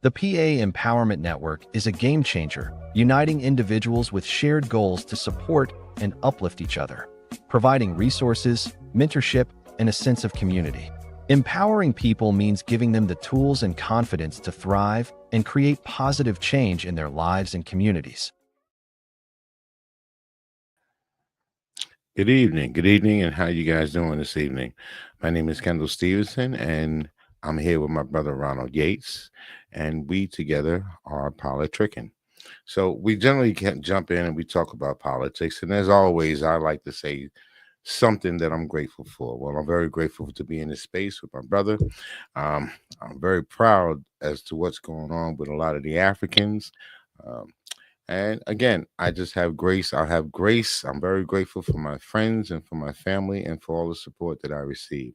The PA Empowerment Network is a game changer, uniting individuals with shared goals to support and uplift each other, providing resources, mentorship, and a sense of community. Empowering people means giving them the tools and confidence to thrive and create positive change in their lives and communities. Good evening, and how you guys doing this evening? My name is Kendall Stevenson, and I'm here with my brother Ronald Yates, and we together are Politricking. So we generally can jump in and we talk about politics, and as always, I like to say something that I'm grateful for. Well, I'm very grateful to be in this space with my brother. I'm very proud as to what's going on with a lot of the Africans. Um, and again, I just have grace. I have grace. I'm very grateful for my friends and for my family and for all the support that I receive.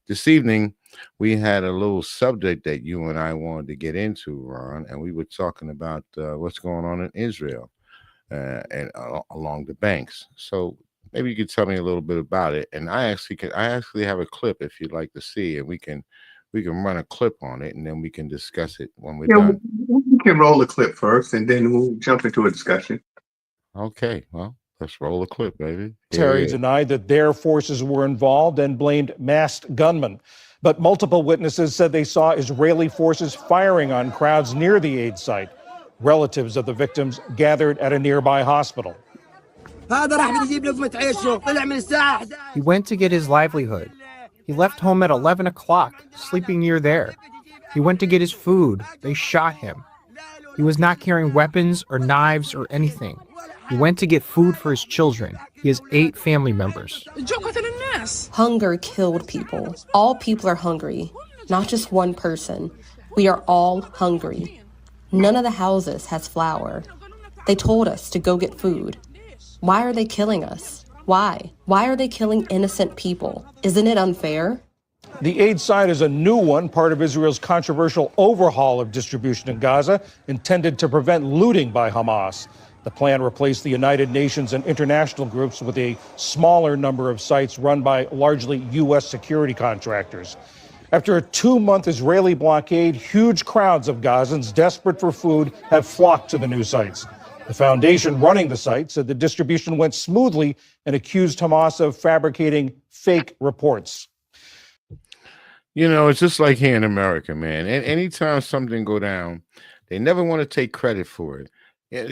This evening, we had a little subject that you and I wanted to get into, Ron, and we were talking about what's going on in Israel and along the banks. So maybe you could tell me a little bit about it. And I actually have a clip if you'd like to see, and we can run a clip on it, and then we can discuss it when we're Yeah, done. we can roll the clip first, and then we'll jump into a discussion. Okay, well, let's roll the clip, baby. Terry denied that their forces were involved and blamed masked gunmen. But multiple witnesses said they saw Israeli forces firing on crowds near the aid site. Relatives of the victims gathered at a nearby hospital. He went to get his livelihood. He left home at 11 o'clock, sleeping near there. He went to get his food. They shot him. He was not carrying weapons or knives or anything. He went to get food for his children. He has 8 family members. Hunger killed people. All people are hungry, not just one person. We are all hungry. None of the houses has flour. They told us to go get food. Why are they killing us? Why? Why are they killing innocent people? Isn't it unfair? The aid site is a new one, part of Israel's controversial overhaul of distribution in Gaza, intended to prevent looting by Hamas. The plan replaced the United Nations and international groups with a smaller number of sites run by largely U.S. security contractors. After a 2-month Israeli blockade, huge crowds of Gazans desperate for food have flocked to the new sites. The foundation running the site said the distribution went smoothly and accused Hamas of fabricating fake reports. You know, it's just like here in America, man. And anytime something go down, they never want to take credit for it. Yeah,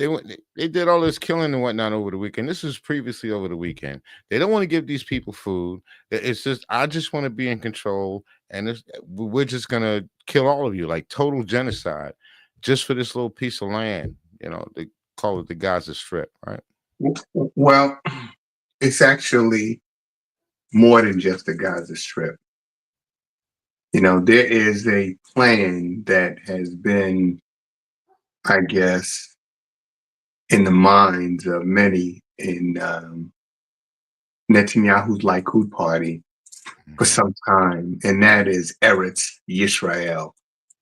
they did all this killing and whatnot over the weekend. This was previously over the weekend. They don't want to give these people food. It's just, I just want to be in control, and we're just gonna kill all of you, like total genocide, just for this little piece of land. You know, they call it the Gaza Strip, right? Well, it's actually more than just the Gaza Strip. You know, there is a plan that has been, I guess, in the minds of many in Netanyahu's Likud party for some time, and that is Eretz Yisrael,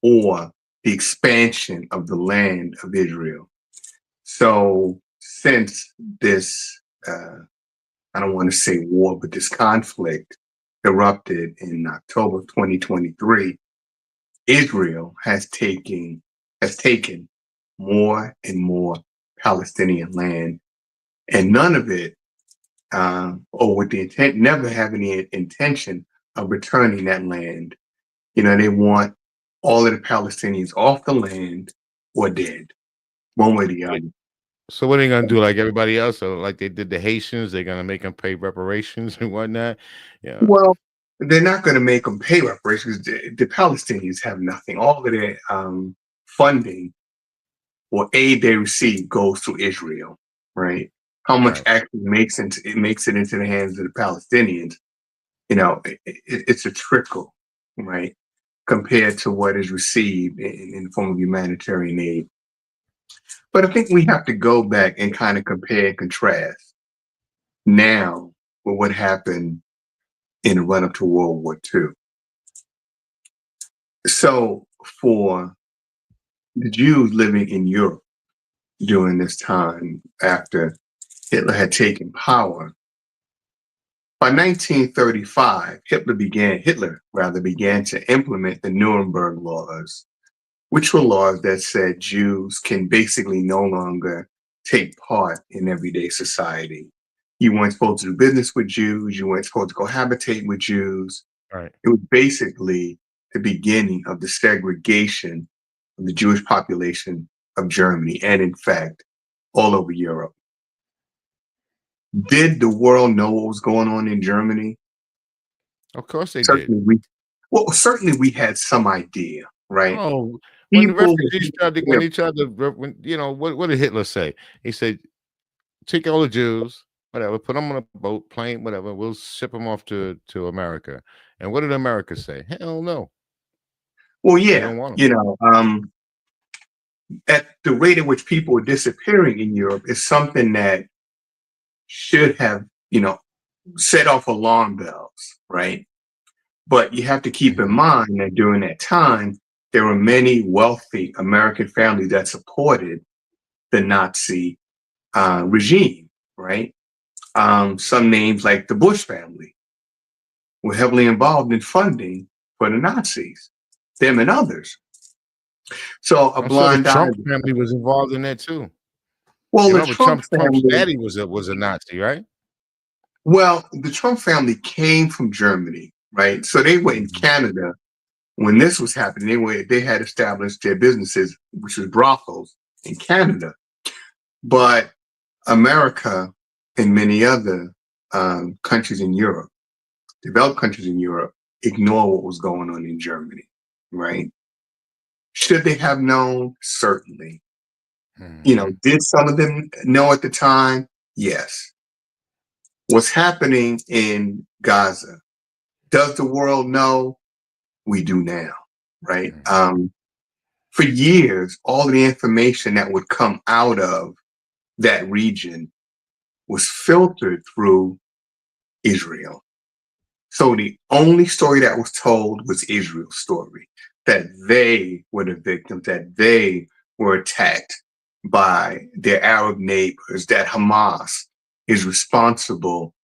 or the expansion of the land of Israel. So since this, I don't want to say war, but this conflict erupted in October of 2023, Israel has taken more and more Palestinian land, and none of it, or with the intent, never have any intention of returning that land. You know, they want all of the Palestinians off the land or dead, one way or the other. So what are they gonna do? Like everybody else, or like they did the Haitians? They're gonna make them pay reparations and whatnot. Yeah. Well, they're not going to make them pay reparations. The Palestinians have nothing. All of their funding or aid they receive goes to Israel, right? How much actually makes it into the hands of the Palestinians? You know, it's a trickle, right, compared to what is received in the form of humanitarian aid. But I think we have to go back and kind of compare and contrast now with what happened in the run-up to World War II. So for the Jews living in Europe during this time after Hitler had taken power, by 1935, Hitler began to implement the Nuremberg laws, which were laws that said Jews can basically no longer take part in everyday society. You weren't supposed to do business with Jews. You weren't supposed to cohabitate with Jews. Right. It was basically the beginning of the segregation of the Jewish population of Germany and, in fact, all over Europe. Did the world know what was going on in Germany? Of course they did. Certainly we had some idea, right? Oh, when the People, refugees tried to, what did Hitler say? He said, take all the Jews, whatever, put them on a boat, plane, whatever. We'll ship them off to America. And what did America say? Hell no. well, They yeah, don't want them. at the rate at which people are disappearing in Europe is something that should have, set off alarm bells, right? But you have to keep in mind that during that time, there were many wealthy American families that supported the Nazi regime, right? Some names like the Bush family were heavily involved in funding for the Nazis, them and others. So a I'm sure the blind eye. Trump family was involved in that too. Well, You the know, but Trump Trump's family. daddy was a Nazi, right? Well, the Trump family came from Germany, right? So they were in Canada when this was happening. They had established their businesses, which was brothels in Canada. But America and many other countries in Europe, developed countries in Europe, ignore what was going on in Germany, right? Should they have known? Certainly. Did some of them know at the time? Yes. What's happening in Gaza? Does the world know? We do now, right? For years, all the information that would come out of that region was filtered through Israel. So the only story that was told was Israel's story, that they were the victims, that they were attacked by their Arab neighbors, that Hamas is responsible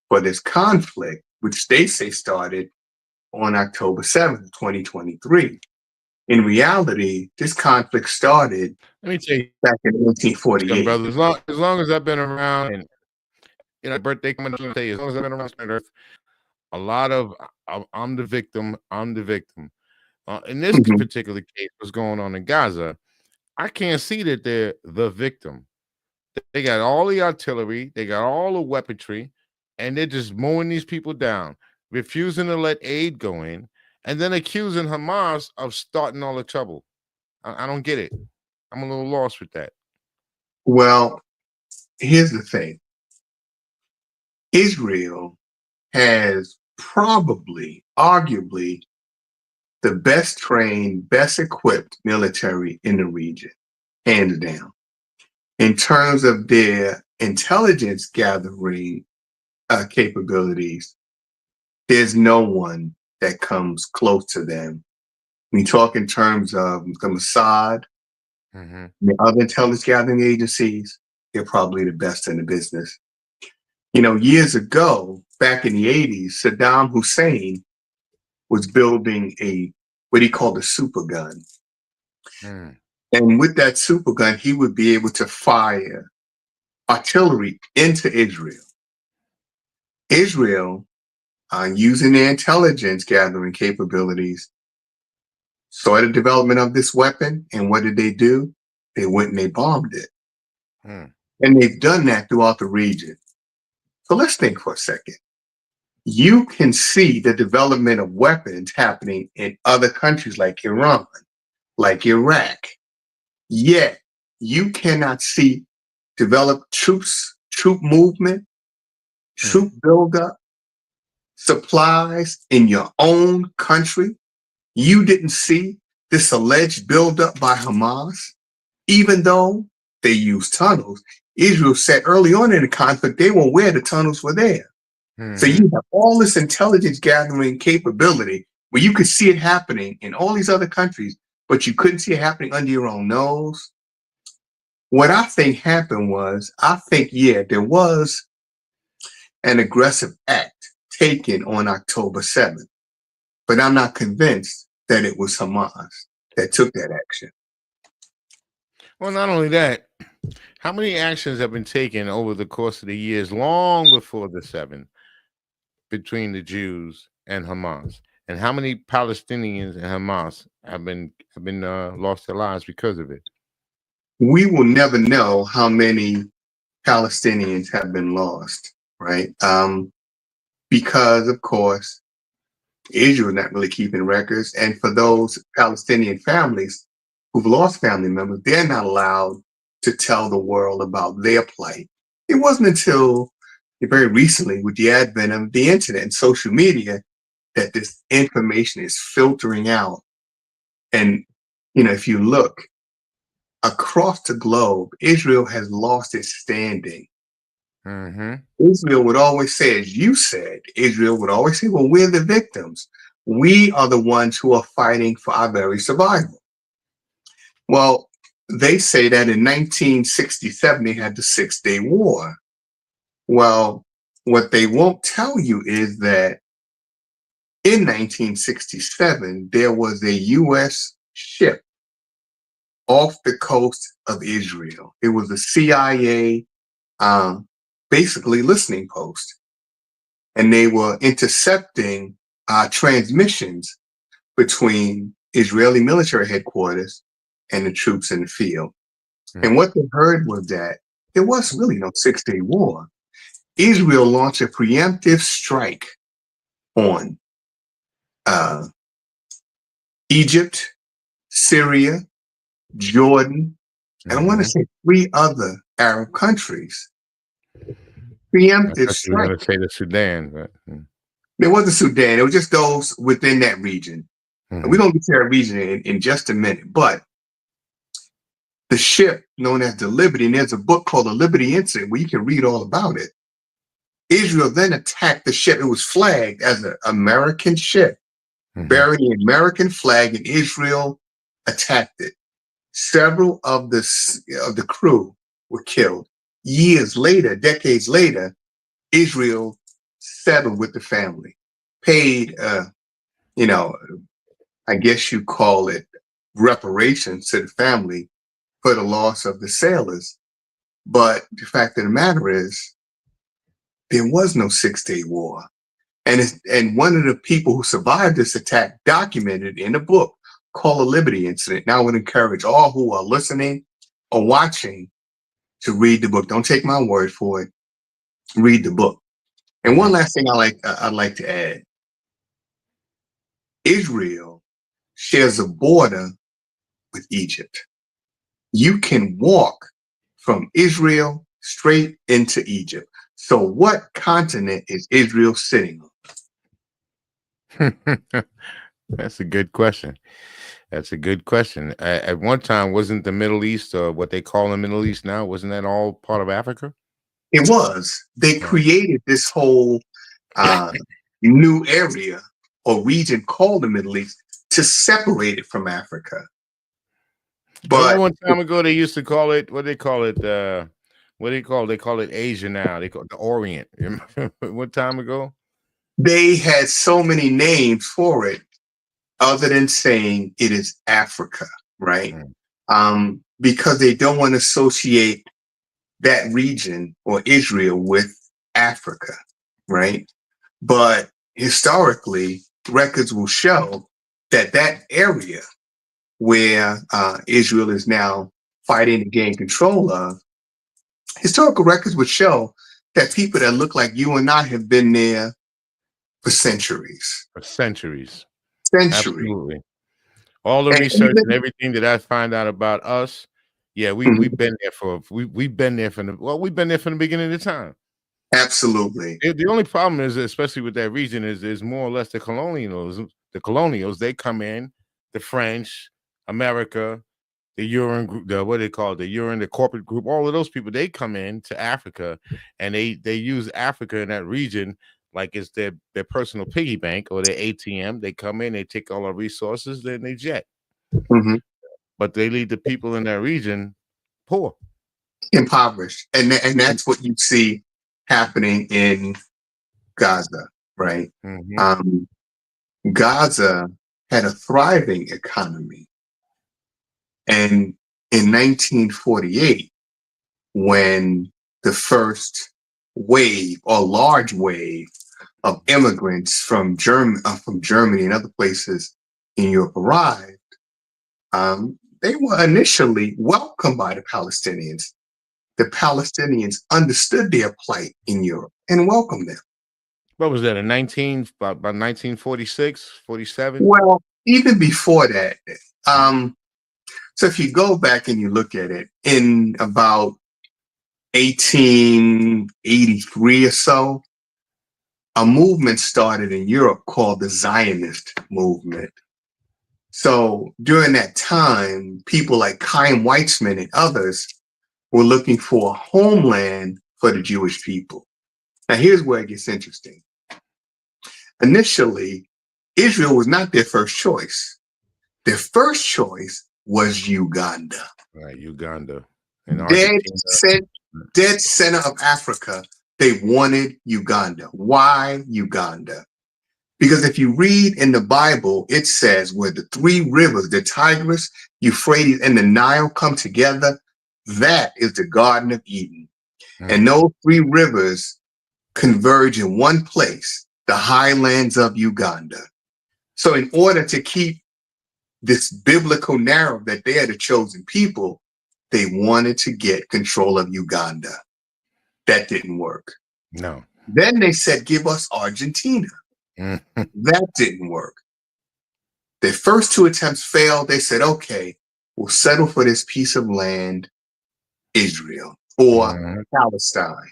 for this conflict, which they say started on October 7th, 2023. In reality, this conflict started Let me tell you, back in 1948. brother, as long as I've been around, and birthday coming up, as long as I've been around Earth, a lot of I'm the victim. I'm the victim. In this particular case, what's going on in Gaza, I can't see that they're the victim. They got all the artillery, they got all the weaponry, and they're just mowing these people down, refusing to let aid go in, and then accusing Hamas of starting all the trouble. I don't get it. I'm a little lost with that. Well, here's the thing. Israel has probably, arguably, the best trained, best equipped military in the region, hands down. In terms of their intelligence gathering capabilities, there's no one that comes close to them. When you talk in terms of the Mossad, the other intelligence gathering agencies, they're probably the best in the business. Years ago, back in the 80s, Saddam Hussein was building what he called a super gun. And with that super gun, he would be able to fire artillery into Israel. Israel, using their intelligence gathering capabilities, saw the development of this weapon, and what did they do? They went and they bombed it. And they've done that throughout the region. So let's think for a second. You can see the development of weapons happening in other countries like Iran, like Iraq. Yet you cannot see developed troop movement, troop buildup, supplies in your own country. You didn't see this alleged buildup by Hamas, even though they used tunnels. Israel said early on in the conflict, they were aware the tunnels were there. So you have all this intelligence gathering capability where you could see it happening in all these other countries, but you couldn't see it happening under your own nose. What I think happened was, there was an aggressive act taken on October 7th, but I'm not convinced that it was Hamas. that took that action. Well, not only that, how many actions have been taken over the course of the years, long before the 7, between the Jews and Hamas? And how many Palestinians and Hamas have been lost their lives because of it? We will never know how many Palestinians have been lost, right? Because, of course, Israel not really keeping records. And for those Palestinian families who've lost family members, they're not allowed to tell the world about their plight. It wasn't until very recently, with the advent of the internet and social media, that this information is filtering out. And, if you look across the globe, Israel has lost its standing. Israel would always say, as you said, Israel would always say, well, we're the victims. We are the ones who are fighting for our very survival. Well, they say that in 1967, they had the 6-Day War. Well, what they won't tell you is that in 1967, there was a U.S. ship off the coast of Israel. It was a CIA basically listening post. And they were intercepting transmissions between Israeli military headquarters and the troops in the field. And what they heard was that there was really no 6-Day War. Israel launched a preemptive strike on Egypt, Syria, Jordan, and I want to say 3 other Arab countries. Preemptive strike. You're going to say the Sudan, but There wasn't Sudan. It was just those within that region. And we're going to get to that region in just a minute. But the ship known as the Liberty, and there's a book called The Liberty Incident where you can read all about it. Israel then attacked the ship. It was flagged as an American ship, bearing the American flag, and Israel attacked it. Several of the crew were killed. Years later, decades later, Israel settled with the family, paid, I guess you call it reparations to the family for the loss of the sailors. But the fact of the matter is, there was no 6-Day War. And one of the people who survived this attack documented in a book called The Liberty Incident. Now I would encourage all who are listening or watching to read the book. Don't take my word for it. Read the book. And one last thing I'd like to add. Israel shares a border with Egypt. You can walk from Israel straight into Egypt. So what continent is Israel sitting on? That's a good question. That's a good question. At one time, wasn't the Middle East, or what they call the Middle East now, wasn't that all part of Africa? It was. They created this whole new area or region called the Middle East to separate it from Africa. But one time ago, they used to call it, what do they call it? They call it Asia now. They call it the Orient. What time ago? They had so many names for it, other than saying it is Africa, right? Because they don't want to associate that region or Israel with Africa, right? But historically, records will show that that area where Israel is now fighting to gain control of, historical records would show that people that look like you and I have been there for centuries. Centuries. Absolutely. All the research and everything that I find out about us, yeah, we've been there we've been there from the beginning of the time. Absolutely. The only problem is, especially with that region, is more or less the colonials. They come in, the French, America, the Uran group, the corporate group, all of those people, they come in to Africa, and they use Africa in that region like it's their personal piggy bank or their ATM. They come in, they take all our resources, then they jet. But they leave the people in that region poor, impoverished, and that's what you see happening in Gaza, right? Gaza had a thriving economy And in 1948, when the first wave or large wave of immigrants from Germany and other places in Europe arrived, they were initially welcomed by the Palestinians. The Palestinians understood their plight in Europe and welcomed them. What was that, about 1946, 47? Well, even before that, so if you go back and you look at it, in about 1883 or so, a movement started in Europe called the Zionist movement. So during that time, people like Chaim Weizmann and others were looking for a homeland for the Jewish people. Now, here's where it gets interesting. Initially, Israel was not their first choice. Their first choice was Uganda. Right, Uganda. And Dead center of Africa. They wanted Uganda. Why Uganda? Because if you read in the Bible, it says where the three rivers, the Tigris, Euphrates, and the Nile come together, that is the Garden of Eden. And those three rivers converge in one place, the highlands of Uganda. So in order to keep this biblical narrative that they are the chosen people, they wanted to get control of Uganda. That didn't work. No. Then they said, give us Argentina. That didn't work. Their first two attempts failed. They said, okay, we'll settle for this piece of land, Israel or Palestine.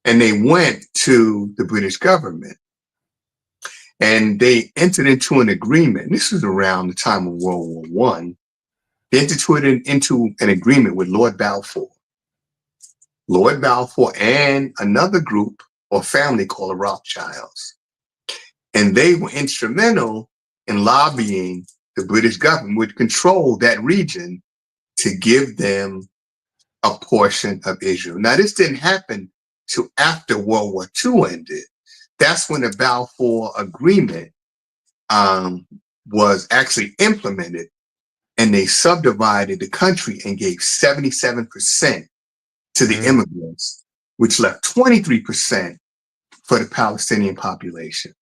And they went to the British government and they entered into an agreement. This was around the time of World War I. They entered into an agreement with Lord Balfour. Lord Balfour and another group or family called the Rothschilds. And they were instrumental in lobbying the British government, which controlled that region, to give them a portion of Israel. Now, this didn't happen till after World War II ended. That's when the Balfour Agreement was actually implemented, and they subdivided the country and gave 77% to the immigrants, which left 23% for the Palestinian population.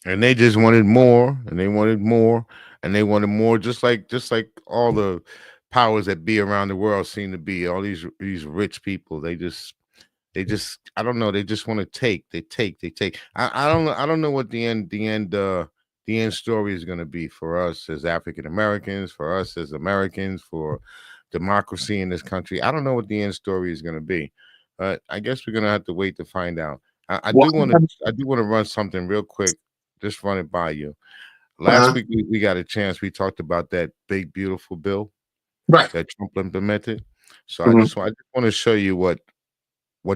And they just wanted more, and they wanted more, and they wanted more, just like all the powers that be around the world seem to be. All these rich people, they just I don't know, they just want to take. They take. I don't know what the end story is going to be for us as African Americans, for us as Americans, for democracy in this country. I don't know what the end story is going to be, but I guess we're going to have to wait to find out. I do want to run something real quick. Just run it by you. Last week we got a chance. We talked about that big beautiful bill, right, that Trump implemented. So I just want to show you what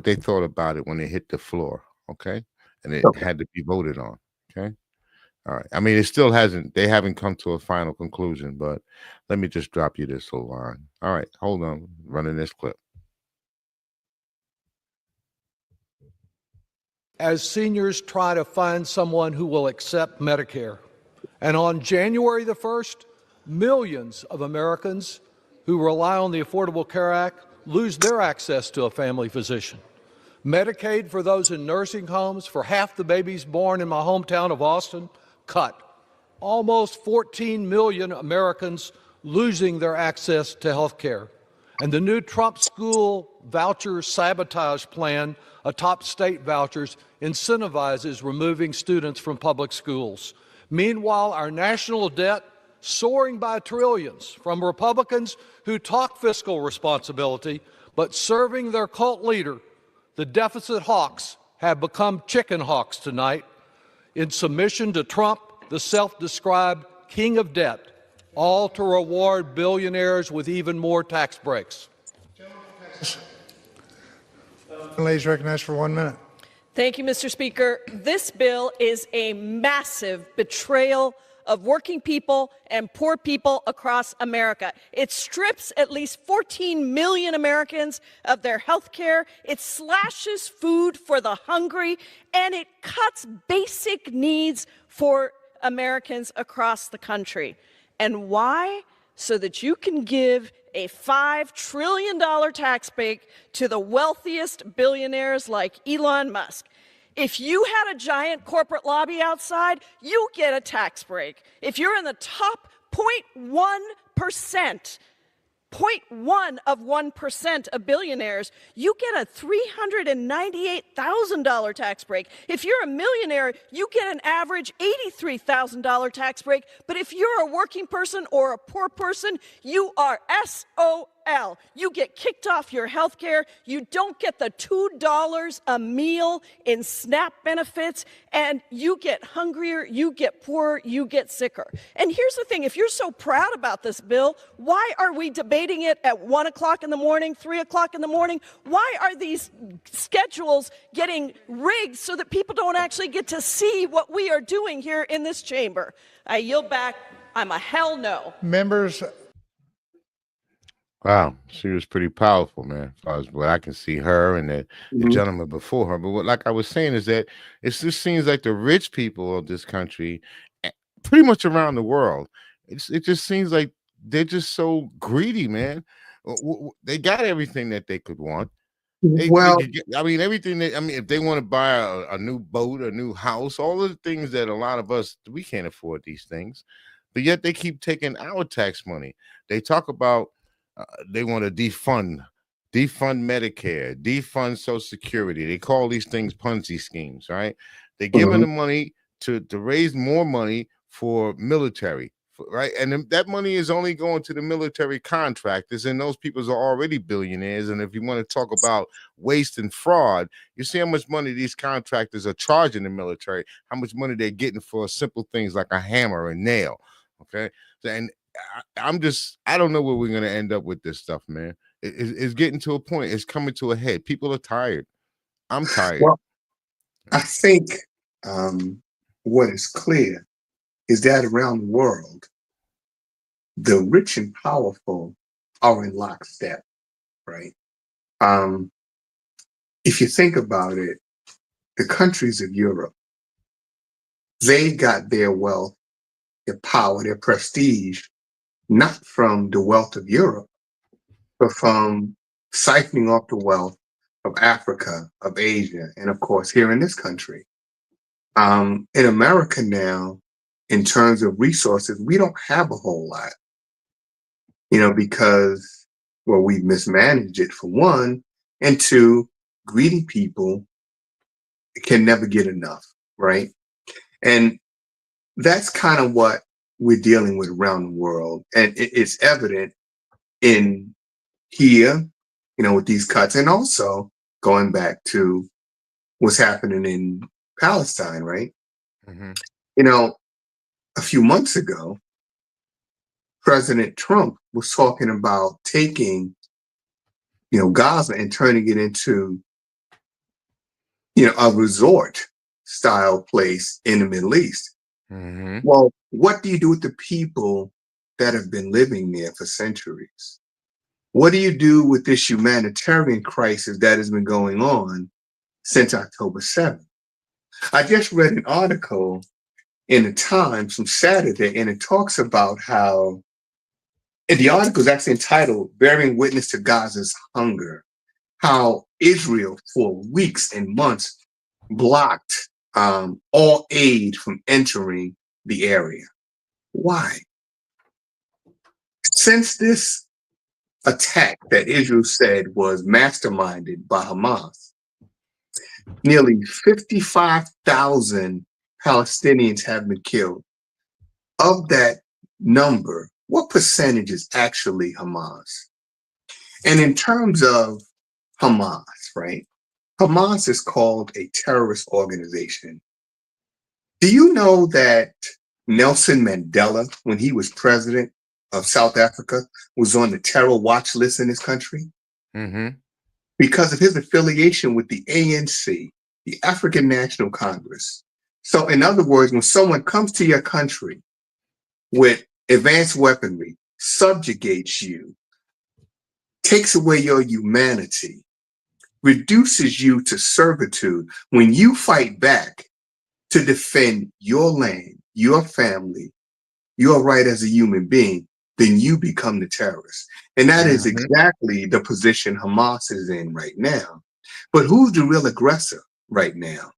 they thought about it when it hit the floor. Okay, and it had to be voted on. Okay, all right. I mean, they haven't come to a final conclusion, but let me just drop you this little line. All right, hold on, running this clip. As seniors try to find someone who will accept Medicare. And on January the 1st, millions of Americans who rely on the Affordable Care Act lose their access to a family physician. Medicaid for those in nursing homes, for half the babies born in my hometown of Austin, cut. Almost 14 million Americans losing their access to health care. And the new Trump school voucher sabotage plan atop state vouchers incentivizes removing students from public schools. Meanwhile, our national debt soaring by trillions from Republicans who talk fiscal responsibility, but serving their cult leader, the deficit hawks have become chicken hawks tonight in submission to Trump, the self-described king of debt, all to reward billionaires with even more tax breaks. Ladies recognized for 1 minute. Thank you, Mr. Speaker. This bill is a massive betrayal of working people and poor people across America. It strips at least 14 million Americans of their health care. It slashes food for the hungry, and it cuts basic needs for Americans across the country. And why? so that you can give a $5 trillion tax break to the wealthiest billionaires like Elon Musk. If you had a giant corporate lobby outside, you get a tax break. If you're in the top 0.1%, 0.1% of billionaires, you get a $398,000 tax break. If you're a millionaire, you get an average $83,000 tax break. But if you're a working person or a poor person, you are SOL. You get kicked off your health care. You don't get the $2 a meal in SNAP benefits, and you get hungrier, you get poorer, you get sicker. And here's the thing, if you're so proud about this bill, why are we debating it at 1 o'clock in the morning, 3 o'clock in the morning? Why are these schedules getting rigged so that people don't actually get to see what we are doing here in this chamber? I yield back. I'm a hell no. Members, Wow, she was pretty powerful, man. As far as what I can see, her and the Mhm. gentleman before her. But what, like I was saying, is that it just seems like the rich people of this country, pretty much around the world, it just seems like they're just so greedy, man. They got everything that they could want. They Well, could get, I mean, everything. I mean, if they want to buy a new boat, a new house, all of the things that a lot of us, we can't afford these things, but yet they keep taking our tax money. They talk about they want to defund Medicare, defund Social Security. They call these things Ponzi schemes, right? They're giving the money to raise more money for military, right? And that money is only going to the military contractors, and those people are already billionaires. And if you want to talk about waste and fraud, you see how much money these contractors are charging the military, how much money they're getting for simple things like a hammer and nail, okay? And I don't know where we're going to end up with this stuff, man. It's getting to a point. It's coming to a head. People are tired. I'm tired. well, I think what is clear is that around the world, the rich and powerful are in lockstep, right? If you think about it, the countries of Europe, they got their wealth, their power, their prestige, not from the wealth of Europe, but from siphoning off the wealth of Africa, of Asia, and of course here in this country. In America now, in terms of resources, we don't have a whole lot, because, well, we've mismanaged it for one, and two, greedy people can never get enough, right? And that's kind of what we're dealing with around the world. And it's evident in here, with these cuts, and also going back to what's happening in Palestine, right? A few months ago, President Trump was talking about taking, Gaza and turning it into, a resort style place in the Middle East. Well, what do you do with the people that have been living there for centuries? What do you do with this humanitarian crisis that has been going on since October 7th? I just read an article in the Times from Saturday, and it talks about how, and the article is actually entitled "Bearing Witness to Gaza's Hunger," how Israel for weeks and months blocked all aid from entering the area. Why? Since this attack that Israel said was masterminded by Hamas, nearly 55,000 Palestinians have been killed. Of that number, what percentage is actually Hamas? And in terms of Hamas, right? Hamas is called a terrorist organization. Do you know that Nelson Mandela, when he was president of South Africa, was on the terror watch list in his country? Because of his affiliation with the ANC, the African National Congress. So in other words, when someone comes to your country with advanced weaponry, subjugates you, takes away your humanity, reduces you to servitude, when you fight back to defend your land, your family, your right as a human being, then you become the terrorist. And that is exactly the position Hamas is in right now. But who's the real aggressor right now?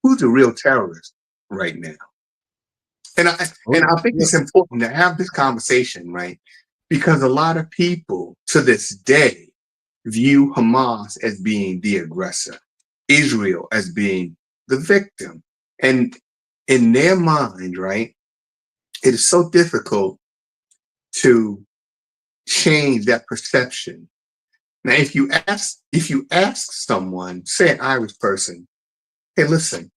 Who's the real terrorist right now? And I think it's important to have this conversation, right? Because a lot of people to this day view Hamas as being the aggressor, Israel as being the victim. And in their mind, right, it is so difficult to change that perception. Now, if you ask someone, say an Irish person, hey, listen,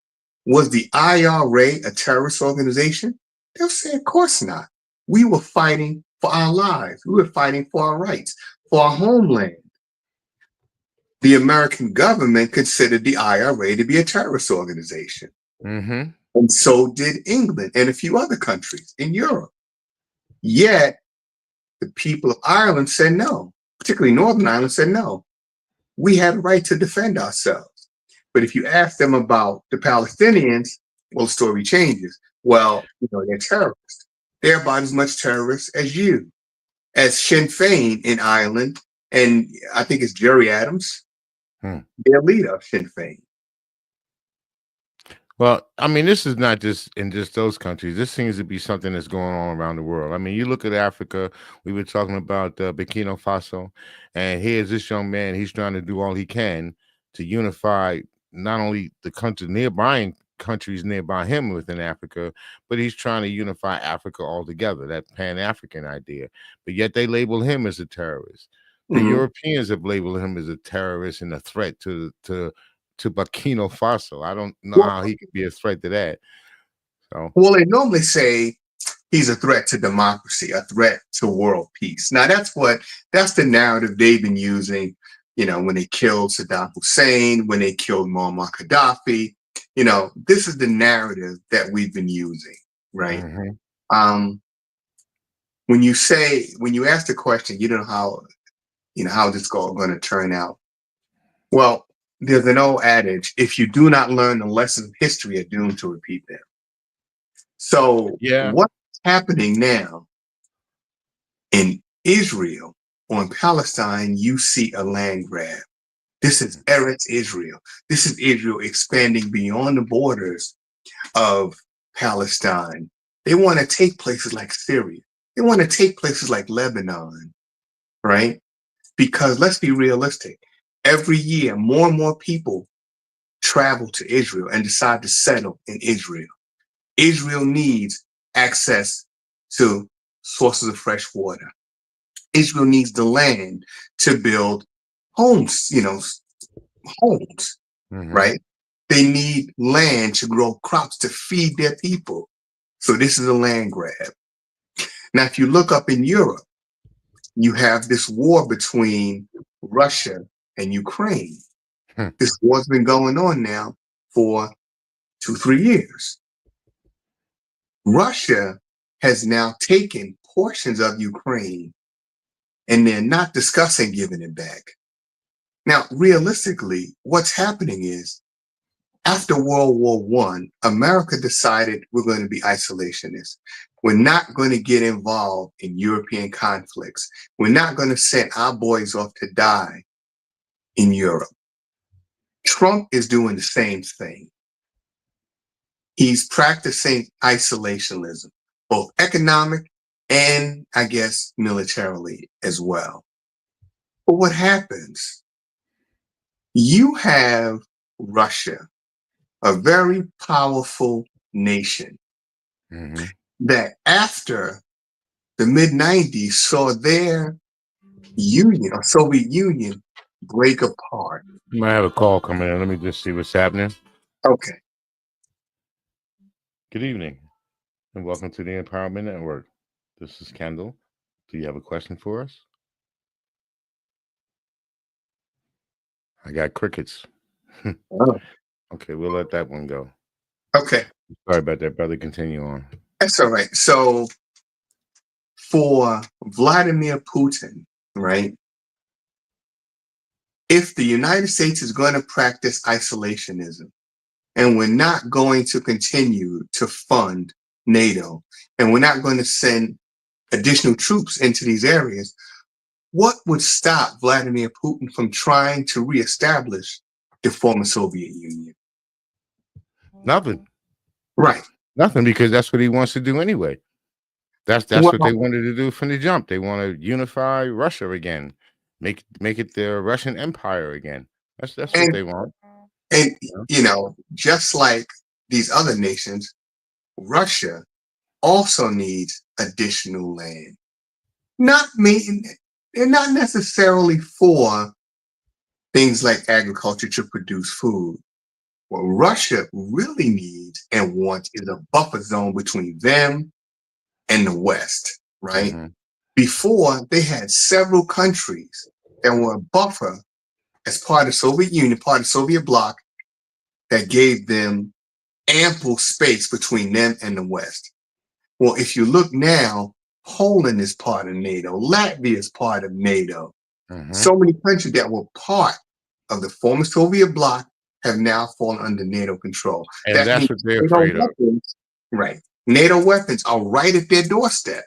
was the IRA a terrorist organization? They'll say, of course not. We were fighting for our lives. We were fighting for our rights, for our homeland. The American government considered the IRA to be a terrorist organization. And so did England and a few other countries in Europe. Yet, the people of Ireland said no, particularly Northern Ireland said no. We had a right to defend ourselves. But if you ask them about the Palestinians, well, the story changes. Well, they're terrorists. They're about as much terrorists as you, as Sinn Féin in Ireland, and I think it's Jerry Adams, their leader of Sinn Féin. Well, I mean, this is not just in just those countries. This seems to be something that's going on around the world. I mean, you look at Africa. We were talking about Burkina Faso, and here's this young man. He's trying to do all he can to unify not only the countries nearby him within Africa, but he's trying to unify Africa altogether, that Pan-African idea. But yet they label him as a terrorist. The Europeans have labeled him as a terrorist and a threat to Burkina Faso. I don't know how he could be a threat to that. So, well, they normally say he's a threat to democracy, a threat to world peace. Now, that's the narrative they've been using, when they killed Saddam Hussein, when they killed Muammar Gaddafi. This is the narrative that we've been using, right? When you ask the question, you don't know how this is going to turn out. Well, there's an old adage, if you do not learn the lessons of history, you're doomed to repeat them. So what's happening now in Israel or in Palestine, you see a land grab. This is Eretz Israel. This is Israel expanding beyond the borders of Palestine. They want to take places like Syria. They want to take places like Lebanon, right? Because let's be realistic. Every year, more and more people travel to Israel and decide to settle in Israel. Israel needs access to sources of fresh water. Israel needs the land to build homes, right? They need land to grow crops to feed their people. So this is a land grab. Now, if you look up in Europe, you have this war between Russia and Ukraine. This war's been going on now for 2-3 years. Russia has now taken portions of Ukraine and they're not discussing giving it back. Now, realistically, what's happening is after World War I, America decided we're going to be isolationists. We're not going to get involved in European conflicts. We're not going to send our boys off to die in Europe. Trump is doing the same thing. He's practicing isolationism, both economic and, I guess, militarily as well. But what happens? You have Russia, a very powerful nation that after the mid-90s saw their union, or Soviet Union, break apart. You might have a call coming in. Let me just see what's happening. Okay. Good evening, and welcome to the Empowerment Network. This is Kendall. Do you have a question for us? I got crickets. Okay, we'll let that one go. Okay. Sorry about that, brother. Continue on. That's all right. So for Vladimir Putin, right, if the United States is going to practice isolationism and we're not going to continue to fund NATO and we're not going to send additional troops into these areas, what would stop Vladimir Putin from trying to reestablish the former Soviet Union? Nothing. Right. Nothing, because that's what he wants to do anyway. That's Well, what they wanted to do from the jump. They want to unify Russia again, make it the Russian Empire again. That's what and they want. and just like these other nations, Russia also needs additional land. They're not necessarily for things like agriculture to produce food. What Russia really needs and wants is a buffer zone between them and the West, right? Mm-hmm. Before, they had several countries that were a buffer as part of the Soviet Union, part of the Soviet bloc, that gave them ample space between them and the West. Well, if you look now, Poland is part of NATO, Latvia is part of NATO. Mm-hmm. So many countries that were part of the former Soviet bloc have now fallen under NATO control. And that that's what they're afraid of. Right. NATO weapons are right at their doorstep.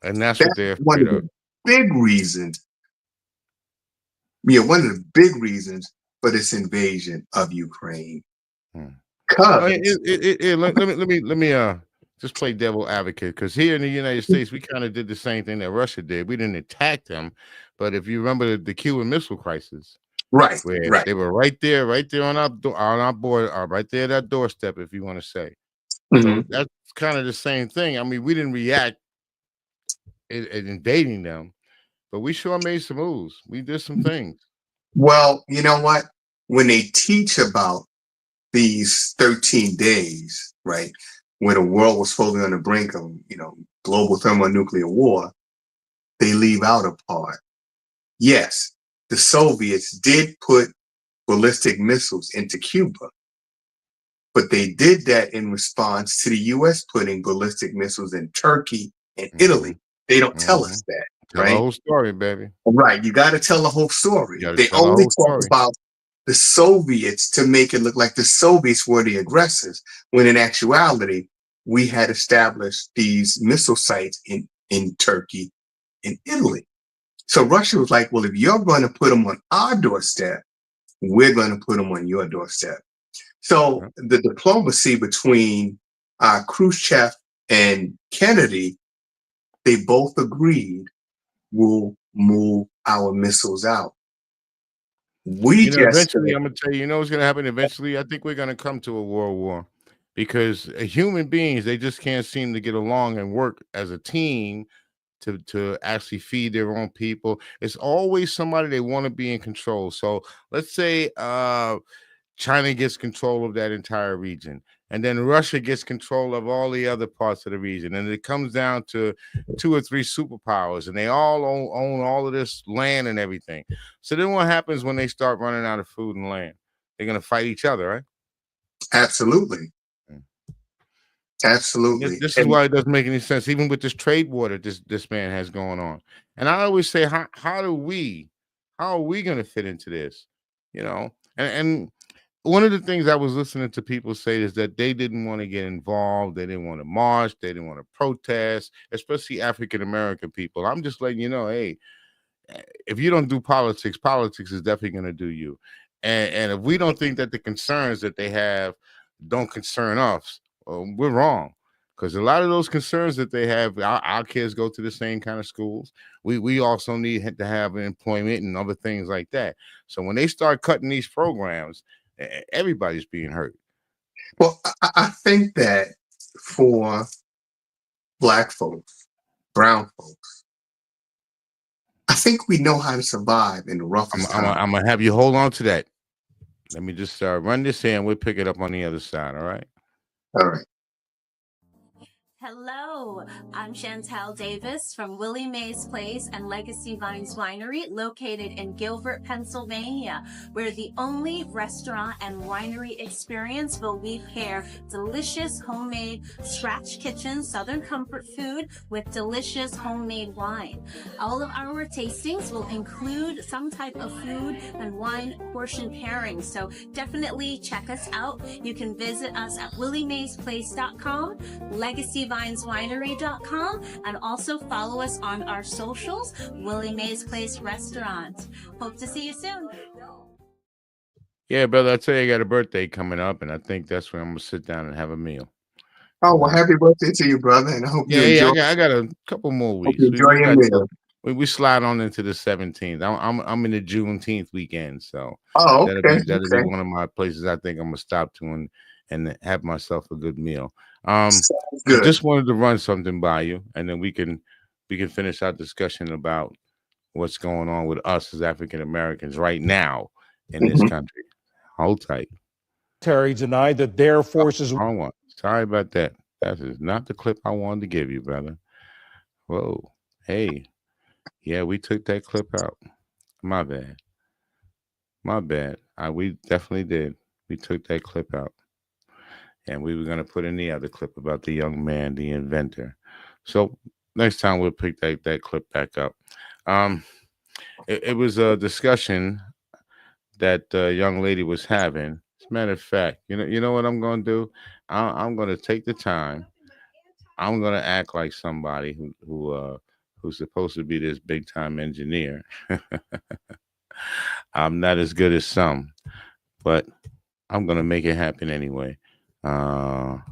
And that's what they're one afraid of of. the big reasons. Yeah, one of the big reasons for this invasion of Ukraine. Let me just play devil advocate, because here in the United States, we kind of did the same thing that Russia did. We didn't attack them, but if you remember the Cuban Missile Crisis, right, where they were right there on our board, right there at that doorstep, if you want to say. So that's kind of the same thing. I mean, we didn't react in invading them, but we sure made some moves. We did some things. Well, you know what? When they teach about these 13 days, right, when the world was fully on the brink of, global thermonuclear war, they leave out a part. Yes, the Soviets did put ballistic missiles into Cuba, but they did that in response to the U.S. putting ballistic missiles in Turkey and Italy. They don't tell us that, Tell right? the whole story, baby. Right. You got to tell the whole story. They They only talk about the Soviets to make it look like the Soviets were the aggressors, when in actuality, we had established these missile sites in Turkey and Italy. So Russia was like, well, if you're going to put them on our doorstep, we're going to put them on your doorstep. So the diplomacy between Khrushchev and Kennedy, they both agreed we'll move our missiles out. Eventually, I'm going to tell you, what's going to happen eventually? I think we're going to come to a world war, because human beings, they just can't seem to get along and work as a team to actually feed their own people. It's always somebody they want to be in control. So let's say China gets control of that entire region, and then Russia gets control of all the other parts of the region, and it comes down to 2 or 3 superpowers, and they all own all of this land and everything. So then what happens when they start running out of food and land? They're going to fight each other, right? Absolutely. Absolutely. This is why it doesn't make any sense, even with this trade war that this man has going on. And I always say, how are we going to fit into this? And one of the things I was listening to people say is that they didn't want to get involved. They didn't want to march. They didn't want to protest, especially African-American people. I'm just letting you know, hey, if you don't do politics is definitely going to do you. And if we don't think that the concerns that they have don't concern us, we're wrong. Because a lot of those concerns that they have, our kids go to the same kind of schools. We also need to have employment and other things like that. So when they start cutting these programs, everybody's being hurt. Well, I think that for Black folks, brown folks, I think we know how to survive in the roughest time. I'm going to have you hold on to that. Let me just run this here, and we'll pick it up on the other side, all right? All right. Hello, I'm Chantel Davis from Willie Mae's Place and Legacy Vines Winery, located in Gilbert, Pennsylvania. We're the only restaurant and winery experience where we pair delicious homemade scratch kitchen Southern comfort food with delicious homemade wine. All of our tastings will include some type of food and wine portion pairing, so definitely check us out. You can visit us at williemaysplace.com, Legacy Vines Winery winery.com, and also follow us on our socials, Willie Mae's Place Restaurant. Hope to see you soon. Yeah, brother, I tell you, I got a birthday coming up, and I think that's when I'm gonna sit down and have a meal. Oh, well, happy birthday to you, brother, and I hope you Yeah, enjoy. I got a couple more Hope weeks. you enjoy We your got meal. we slide on into the 17th. I'm in the Juneteenth weekend, so Oh, that'll okay, be one of my places I think I'm gonna stop to and have myself a good meal. Sounds I good. just wanted to run something by you, and then we can finish our discussion about what's going on with us as African Americans right now in this country. Hold tight. Terry denied that their forces. Wrong one. Sorry about that. That is not the clip I wanted to give you, brother. Whoa. Hey. Yeah, we took that clip out. My bad. My bad. We definitely did. We took that clip out. And we were going to put in the other clip about the young man, the inventor. So next time we'll pick that clip back up. It was a discussion that the young lady was having. As a matter of fact, you know what I'm going to do? I'm going to take the time. I'm going to act like somebody who's supposed to be this big time engineer. I'm not as good as some, but I'm going to make it happen anyway. And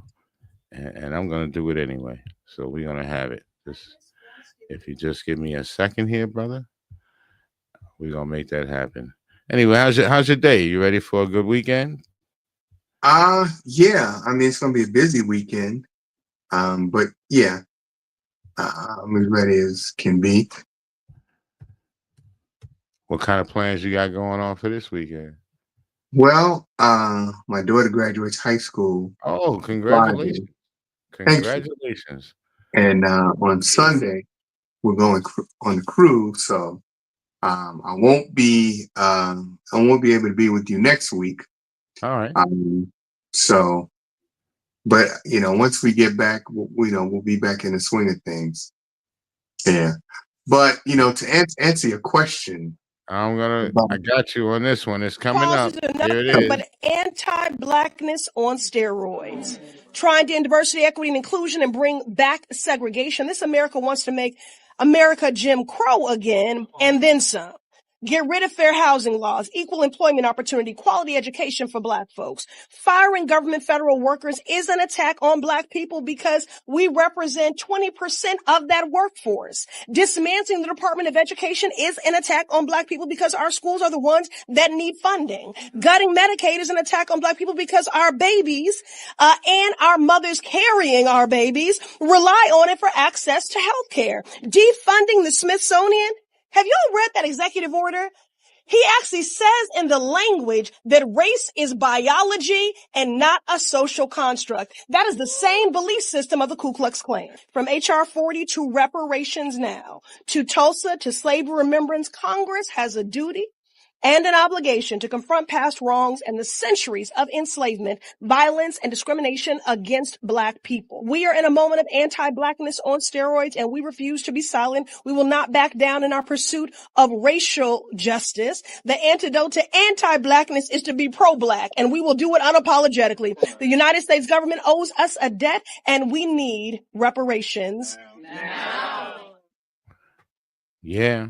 I'm going to do it anyway. So we're going to have it. If you just give me a second here, brother, we're going to make that happen. Anyway, how's your day? You ready for a good weekend? Yeah. I mean, it's gonna be a busy weekend. But yeah, I'm as ready as can be. What kind of plans you got going on for this weekend? Well, my daughter graduates high school. Oh, congratulations! Friday. Congratulations! And on Sunday, we're going on the cruise, so I won't be able to be with you next week. All right. So, but once we get back, we'll be back in the swing of things. Yeah. But to answer your question, I got you on this one. It's coming up. Here it is. But anti-blackness on steroids. Trying to end diversity, equity, and inclusion and bring back segregation. This America wants to make America Jim Crow again, and then some. Get rid of fair housing laws, equal employment opportunity, quality education for Black folks. Firing government federal workers is an attack on Black people because we represent 20% of that workforce. Dismantling the Department of Education is an attack on Black people because our schools are the ones that need funding. Gutting Medicaid is an attack on Black people because our babies and our mothers carrying our babies rely on it for access to health care. Defunding the Smithsonian. Have y'all read that executive order? He actually says in the language that race is biology and not a social construct. That is the same belief system of the Ku Klux Klan. From H.R. 40 to reparations now, to Tulsa, to slavery remembrance, Congress has a duty and an obligation to confront past wrongs and the centuries of enslavement, violence, and discrimination against Black people. We are in a moment of anti-Blackness on steroids, and we refuse to be silent. We will not back down in our pursuit of racial justice. The antidote to anti-Blackness is to be pro-Black, and we will do it unapologetically. The United States government owes us a debt, and we need reparations now. Yeah.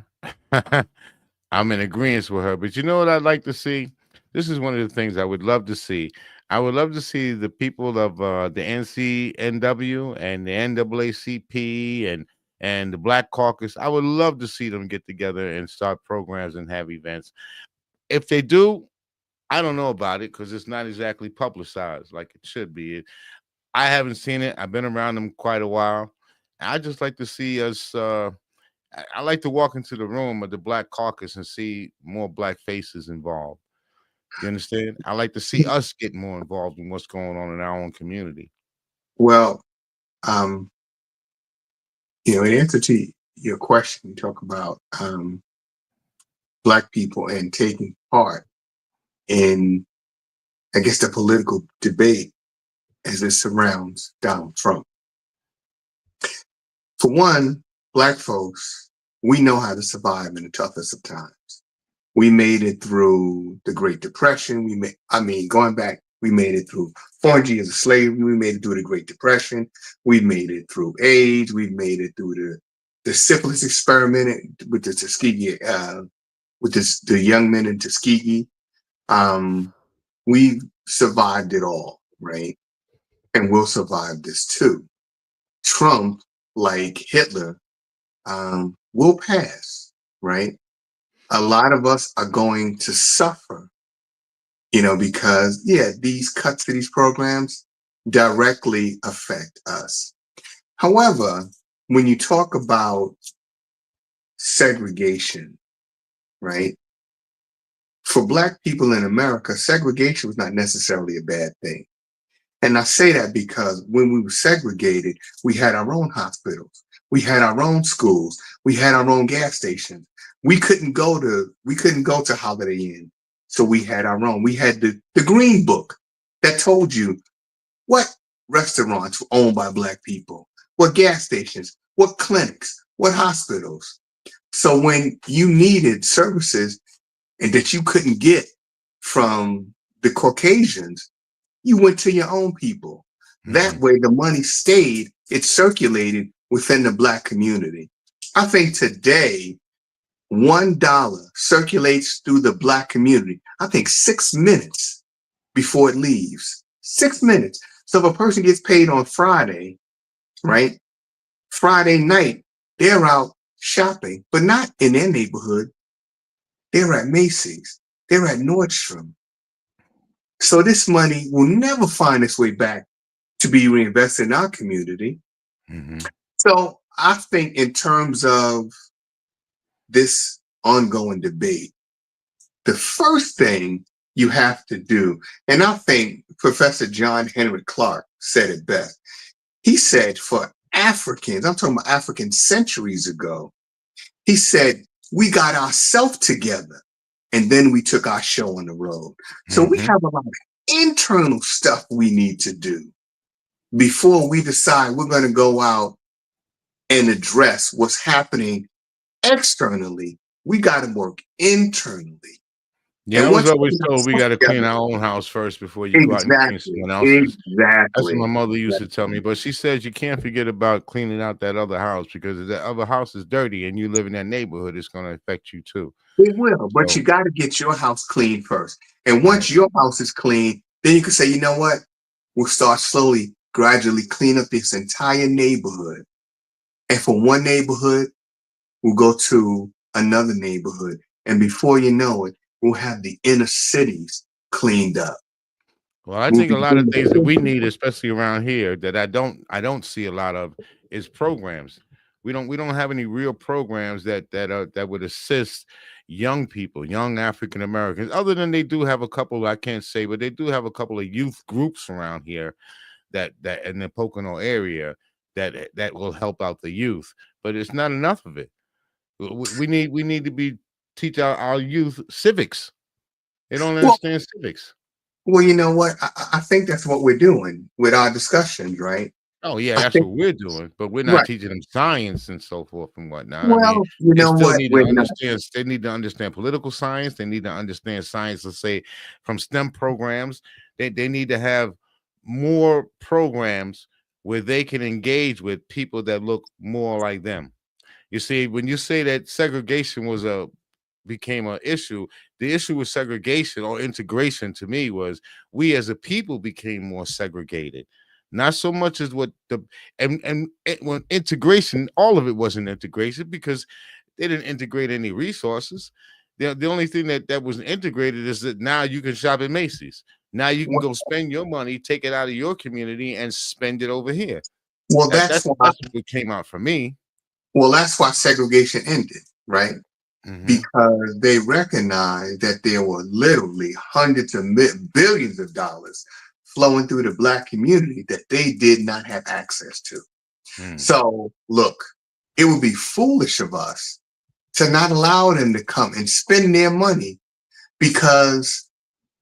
I'm in agreement with her, but you know what I'd like to see? This is one of the things I would love to see. I would love to see the people of the NCNW and the NAACP and the Black Caucus. I would love to see them get together and start programs and have events. If they do, I don't know about it because it's not exactly publicized like it should be. I haven't seen it. I've been around them quite a while. I just like to see us. I like to walk into the room of the Black Caucus and see more Black faces involved. You understand? I like to see us get more involved in what's going on in our own community. Well, in answer to your question, you talk about Black people and taking part in, I guess, the political debate as it surrounds Donald Trump. For one, Black folks, we know how to survive in the toughest of times. We made it through the Great Depression. Going back We made it through 400 years of slavery. We made it through the Great Depression. We made it through AIDS. We made it through the syphilis experiment with the Tuskegee, the young men in Tuskegee. We survived it all, right? And we'll survive this too. Trump, like Hitler, will pass, right? A lot of us are going to suffer, because, these cuts to these programs directly affect us. However, when you talk about segregation, right? For Black people in America, segregation was not necessarily a bad thing. And I say that because when we were segregated, we had our own hospitals, we had our own schools, we had our own gas stations. We couldn't go to Holiday Inn. So we had our own. We had the Green Book that told you what restaurants were owned by Black people, what gas stations, what clinics, what hospitals. So when you needed services and that you couldn't get from the Caucasians, you went to your own people. That way the money stayed, it circulated within the Black community. I think today, $1 circulates through the Black community, I think 6 minutes before it leaves. 6 minutes. So if a person gets paid on Friday, right? Friday night, they're out shopping, but not in their neighborhood. They're at Macy's. They're at Nordstrom. So this money will never find its way back to be reinvested in our community. So I think in terms of this ongoing debate, the first thing you have to do, and I think Professor John Henry Clark said it best. He said for Africans, I'm talking about Africans centuries ago, he said, we got ourselves together and then we took our show on the road. So we have a lot of internal stuff we need to do before we decide we're going to go out and address what's happening externally. We got to work internally. Yeah, I was always told we got to clean our own house first before you go out and clean someone else's. That's what my mother used to tell me. But she says you can't forget about cleaning out that other house, because if that other house is dirty and you live in that neighborhood, it's going to affect you too. It will, but you got to get your house clean first. And once your house is clean, then you can say, you know what? We'll start slowly, gradually clean up this entire neighborhood. And from one neighborhood, we'll go to another neighborhood. And before you know it, we'll have the inner cities cleaned up. Well, I think a lot of things that we need, especially around here, that I don't see a lot of, is programs. We don't have any real programs that would assist young people, young African Americans. Other than they do have a couple, I can't say, but they do have a couple of youth groups around here that in the Pocono area that will help out the youth. But it's not enough of it. We need to teach our youth civics. They don't understand civics. Well, you know what? I think that's what we're doing with our discussions, right? Oh, yeah, that's what we're doing. But we're not teaching them science and so forth and whatnot. Well, I mean, you know what? They need to understand political science. They need to understand science, let's say, from STEM programs. They need to have more programs where they can engage with people that look more like them. You see, when you say that segregation became an issue, the issue with segregation or integration to me was we as a people became more segregated. Not so much as when integration, all of it wasn't integration because they didn't integrate any resources. The only thing that was integrated is that now you can shop at Macy's. Now you can go spend your money, take it out of your community and spend it over here. Well, that's what came out for me. Well, that's why segregation ended, right? Because they recognized that there were literally hundreds of billions of dollars flowing through the Black community that they did not have access to. So look, it would be foolish of us to not allow them to come and spend their money, because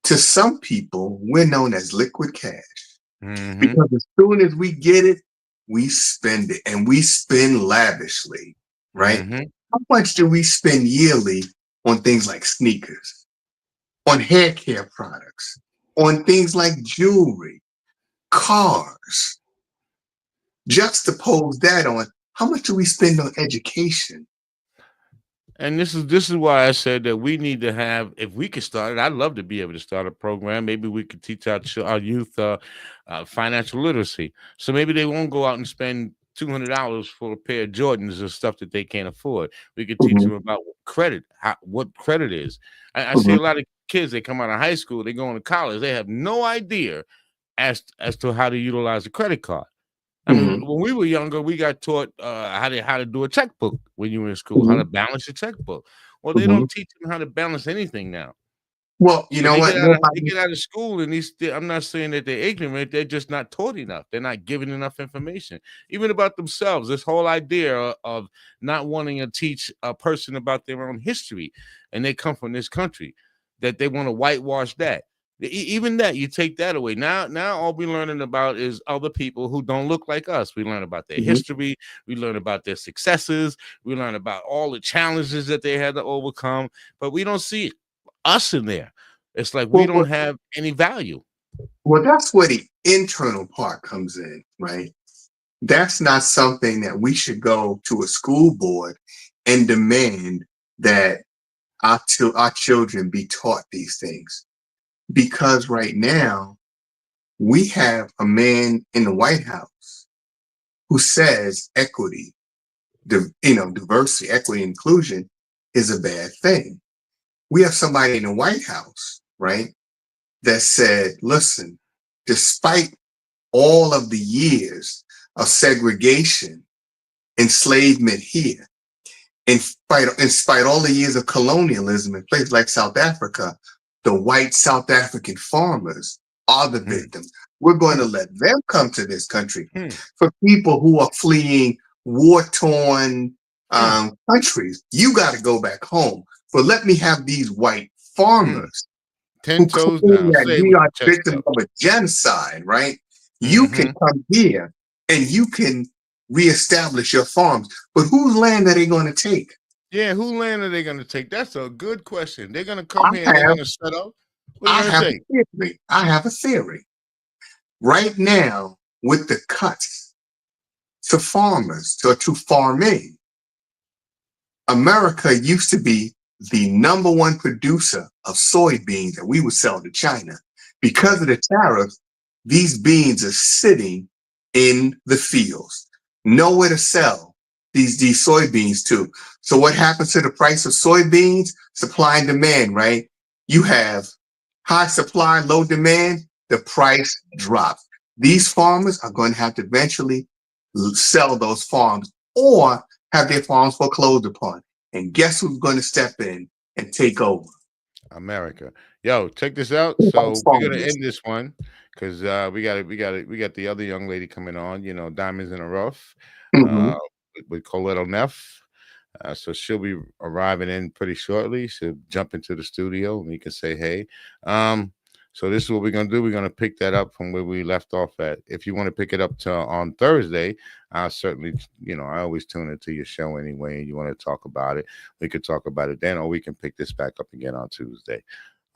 to some people, we're known as liquid cash. Because as soon as we get it, we spend it, and we spend lavishly, right? How much do we spend yearly on things like sneakers, on hair care products, on things like jewelry, cars. Juxtapose that on how much do we spend on education? And this is why I said that we need to have, if we could start it, I'd love to be able to start a program. Maybe we could teach our youth financial literacy. So maybe they won't go out and spend $200 for a pair of Jordans or stuff that they can't afford. We could teach them about credit, what credit is. I see a lot of kids, they come out of high school, they go into college, they have no idea as to how to utilize a credit card. I mean, when we were younger, we got taught how to do a checkbook when you were in school, how to balance your checkbook. Well, they don't teach them how to balance anything now. Well, you know what? They get out of school, and I'm not saying that they're ignorant. They're just not taught enough. They're not given enough information, even about themselves. This whole idea of not wanting to teach a person about their own history, and they come from this country, that they want to whitewash that. Even that, you take that away. Now all we're learning about is other people who don't look like us. We learn about their history. We learn about their successes. We learn about all the challenges that they had to overcome. But we don't see us in there. It's like we don't have any value. Well, that's where the internal part comes in, right? That's not something that we should go to a school board and demand that our children be taught these things. Because right now, we have a man in the White House who says equity, diversity, equity, inclusion is a bad thing. We have somebody in the White House, right, that said, listen, despite all of the years of segregation, enslavement here, in spite all the years of colonialism in places like South Africa, the white South African farmers are the victims. We're going to let them come to this country. For people who are fleeing war-torn countries, you got to go back home. But let me have these white farmers 10 toes down. that we are victims of a genocide, right? You can come here and you can reestablish your farms. But whose land are they going to take? Yeah, whose land are they going to take? That's a good question. They're going to come here and they're going to set up. I have a theory. Right now, with the cuts to farmers, to farming, America used to be the #1 producer of soybeans that we would sell to China. Because of the tariffs, these beans are sitting in the fields, nowhere to sell these soybeans to. So what happens to the price of soybeans? Supply and demand, right? You have high supply, low demand, the price drops. These farmers are going to have to eventually sell those farms or have their farms foreclosed upon. And guess who's going to step in and take over? America. Yo, check this out. So we're gonna end this one because we got the other young lady coming on, Diamonds in the Rough, with Coletta Neff. So she'll be arriving in pretty shortly. She'll jump into the studio and we can say hey. So this is what we're gonna do. We're gonna pick that up from where we left off at. If you want to pick it up on Thursday, I'll certainly, I always tune into your show anyway, and you want to talk about it, we could talk about it then, or we can pick this back up again on Tuesday.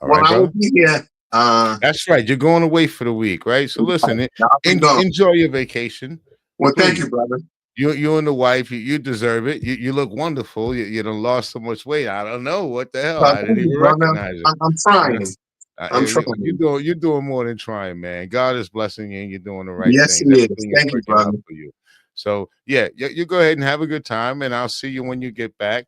All right, I will be here. That's right. You're going away for the week, right? So listen, enjoy your vacation. Well, thank you, brother. You and the wife, you deserve it. You look wonderful. You done lost so much weight. I don't know what the hell. I didn't even recognize it. I'm trying. I'm trying. You're doing more than trying, man. God is blessing you, and you're doing the right yes, thing. Yes, He is. Thank you, brother. For you. So yeah, you go ahead and have a good time, and I'll see you when you get back.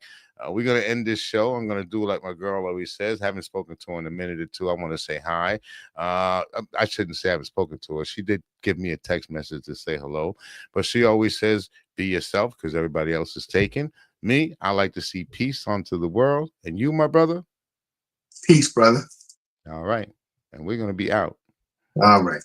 We're gonna end this show. I'm gonna do like my girl always says. Haven't spoken to her in a minute or two. I want to say hi. I shouldn't say I haven't spoken to her. She did give me a text message to say hello, but she always says, "Be yourself," because everybody else is taken. Me, I like to see peace onto the world, and you, my brother, peace, brother. All right, and we're gonna be out. All right.